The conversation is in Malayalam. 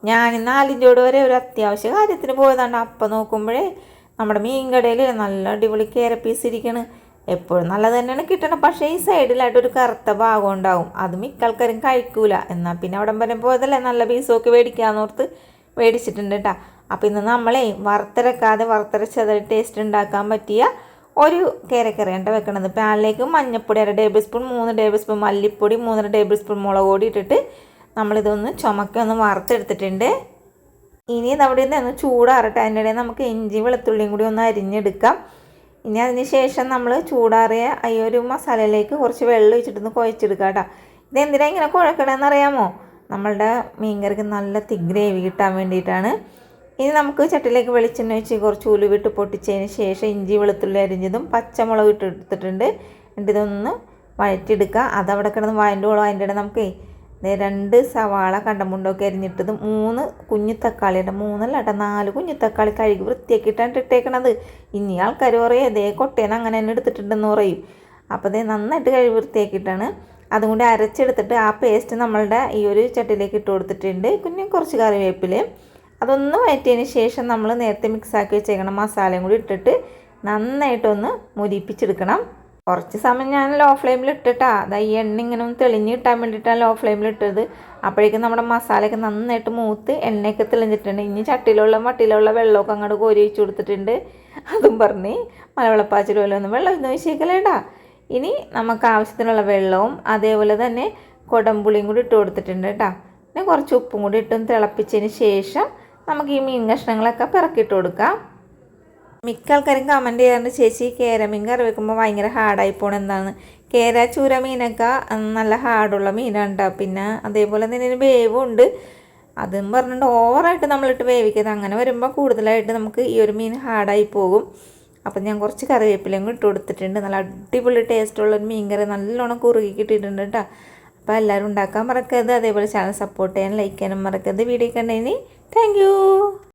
ഞാൻ 4 വരെ ഒരു അത്യാവശ്യ കാര്യത്തിന് പോയതാണ്. അപ്പം നോക്കുമ്പോഴേ നമ്മുടെ മീൻ കടയിൽ നല്ല അടിപൊളി കേര പീസ് ഇരിക്കണ്. എപ്പോഴും നല്ലത് തന്നെയാണ് കിട്ടണം. പക്ഷേ ഈ സൈഡിലായിട്ട് ഒരു കറുത്ത ഭാഗം ഉണ്ടാവും. അത് മിക്ക ആൾക്കാരും കഴിക്കൂല. എന്നാൽ പിന്നെ അവിടെ വരെ പോയതല്ലേ നല്ല പീസൊക്കെ മേടിക്കാമെന്നോർത്ത് മേടിച്ചിട്ടുണ്ട് കേട്ടോ. അപ്പോൾ ഇന്ന് നമ്മളെ വറുത്തരക്കാതെ വറുത്തരച്ചത് ടേസ്റ്റ് ഉണ്ടാക്കാൻ പറ്റിയ ഒരു കേരക്കറിയാണ് വെക്കണത്. പാനിലേക്ക് മഞ്ഞൾപ്പൊടി 1 ടേബിൾ സ്പൂൺ, 3 ടേബിൾ സ്പൂൺ മല്ലിപ്പൊടി, 3 ടേബിൾ സ്പൂൺ മുളക് പൊടി ഇട്ടിട്ട് നമ്മളിതൊന്ന് ചുമക്കൊന്ന് വറുത്തെടുത്തിട്ടുണ്ട്. ഇനി നമ്മുടെ ഒന്ന് ചൂടാറട്ടെ. അതിൻ്റെ ഇടയിൽ നമുക്ക് ഇഞ്ചി വെളുത്തുള്ളിയും കൂടി ഒന്ന് അരിഞ്ഞെടുക്കാം. ഇനി അതിന് ശേഷം നമ്മൾ ചൂടാറിയ ഈ ഒരു മസാലയിലേക്ക് കുറച്ച് വെള്ളം ഒഴിച്ചിട്ടൊന്ന് കുഴച്ചെടുക്കാം കേട്ടോ. ഇതെന്തിനാണ് ഇങ്ങനെ കുഴക്കണമെന്ന് അറിയാമോ? നമ്മളുടെ മീൻകറിക്ക് നല്ല തിക്ക് ഗ്രേവി കിട്ടാൻ വേണ്ടിയിട്ടാണ്. ഇനി നമുക്ക് ചട്ടിയിലേക്ക് വെളിച്ചെണ്ണ ഒഴിച്ച് കുറച്ച് ഉലുവിട്ട് പൊട്ടിച്ചതിന് ശേഷം ഇഞ്ചി വെളുത്തുള്ളി അരിഞ്ഞതും പച്ചമുളക് ഇട്ടെടുത്തിട്ടുണ്ട്. എന്നിട്ട് ഇതൊന്ന് വഴറ്റിയെടുക്കുക. അതവിടെ കിടന്ന് വഴണ്ടോളം. അതിൻ്റെ ഇടയിൽ നമുക്ക് 2 സവാള കണ്ടമുണ്ടൊക്കെ അരിഞ്ഞിട്ടതും 3 കുഞ്ഞു തക്കാളിയുടെ 3 അല്ല 4 കുഞ്ഞു തക്കാളി കഴുകി വൃത്തിയാക്കിയിട്ടാണ് ഇട്ടേക്കണത്. ഇനി ആൾക്കാർ പറയും അതേ കൊട്ടേന്ന് അങ്ങനെ തന്നെ എടുത്തിട്ടുണ്ടെന്ന് പറയും. അപ്പോൾ അതേ നന്നായിട്ട് കഴുകി വൃത്തിയാക്കിയിട്ടാണ്. അതും കൂടി അരച്ചെടുത്തിട്ട് ആ പേസ്റ്റ് നമ്മളുടെ ഈ ഒരു ചട്ടിയിലേക്ക് ഇട്ട് കൊടുത്തിട്ടുണ്ട്. പിന്നെ കുറച്ച് കറിവേപ്പില അതൊന്ന് വഴറ്റിയതിന് ശേഷം നമ്മൾ നേരത്തെ മിക്സാക്കി വെച്ചേക്കണം മസാലയും കൂടി ഇട്ടിട്ട് നന്നായിട്ടൊന്ന് മുരിപ്പിച്ചെടുക്കണം. കുറച്ച് സമയം ഞാൻ ലോ ഫ്ലെയിമിൽ ഇട്ടിട്ടാ. ഈ എണ്ണ ഇങ്ങനെ ഒന്ന് തെളിഞ്ഞ് കിട്ടാൻ വേണ്ടിയിട്ടാണ് ലോ ഫ്ലെയിമിൽ ഇട്ടത്. അപ്പോഴേക്കും നമ്മുടെ മസാലയൊക്കെ നന്നായിട്ട് മൂത്ത് എണ്ണയൊക്കെ തെളിഞ്ഞിട്ടുണ്ട്. ഇനി ചട്ടിയിലുള്ള മട്ടിയിലുള്ള വെള്ളമൊക്കെ അങ്ങോട്ട് കോരി ഒഴിച്ച് കൊടുത്തിട്ടുണ്ട്. അതും പറഞ്ഞ് മലവെള്ളപ്പാച്ചിൽ പോലെ ഒന്ന് വെള്ളം ഇന്ന് വെച്ചേക്കല്ലേടാ. ഇനി നമുക്ക് ആവശ്യത്തിനുള്ള വെള്ളവും അതേപോലെ തന്നെ കൊടംപുളിയും കൂടി ഇട്ട് കൊടുത്തിട്ടുണ്ട് കേട്ടോ. പിന്നെ കുറച്ച് ഉപ്പും കൂടി ഇട്ടും തിളപ്പിച്ചതിന് ശേഷം നമുക്ക് ഈ മീൻ കഷ്ണങ്ങളൊക്കെ പിറക്കിയിട്ട് കൊടുക്കാം. മിക്ക ആൾക്കാരും കമൻറ്റ് ചെയ്യാറുണ്ട്, ചേച്ചി കേര മീൻ കറി വെക്കുമ്പോൾ ഭയങ്കര ഹാർഡായി പോകണം എന്താണ്. കേര ചൂര മീനൊക്കെ നല്ല ഹാർഡുള്ള മീനാണ്. പിന്നെ അതേപോലെ തന്നെ ഇതിന് വേവും ഉണ്ട്. അതും പറഞ്ഞിട്ട് ഓവറായിട്ട് നമ്മളിട്ട് വേവിക്കരുത്. അങ്ങനെ വരുമ്പോൾ കൂടുതലായിട്ട് നമുക്ക് ഈ ഒരു മീൻ ഹാർഡായി പോകും. അപ്പം ഞാൻ കുറച്ച് കറിവേപ്പിലയും ഇട്ട് കൊടുത്തിട്ടുണ്ട്. നല്ല അടിപൊളി ടേസ്റ്റുള്ളൊരു മീൻ കറി നല്ലോണം കുറുകി കിട്ടിയിട്ടുണ്ട് കേട്ടോ. അപ്പോൾ എല്ലാവരും ഉണ്ടാക്കാൻ മറക്കരുത്. അതേപോലെ ചാനൽ സപ്പോർട്ട് ചെയ്യാൻ ലൈക്ക് ചെയ്യാനും മറക്കരുത്. വീഡിയോ കണ്ടതിന് താങ്ക് യു.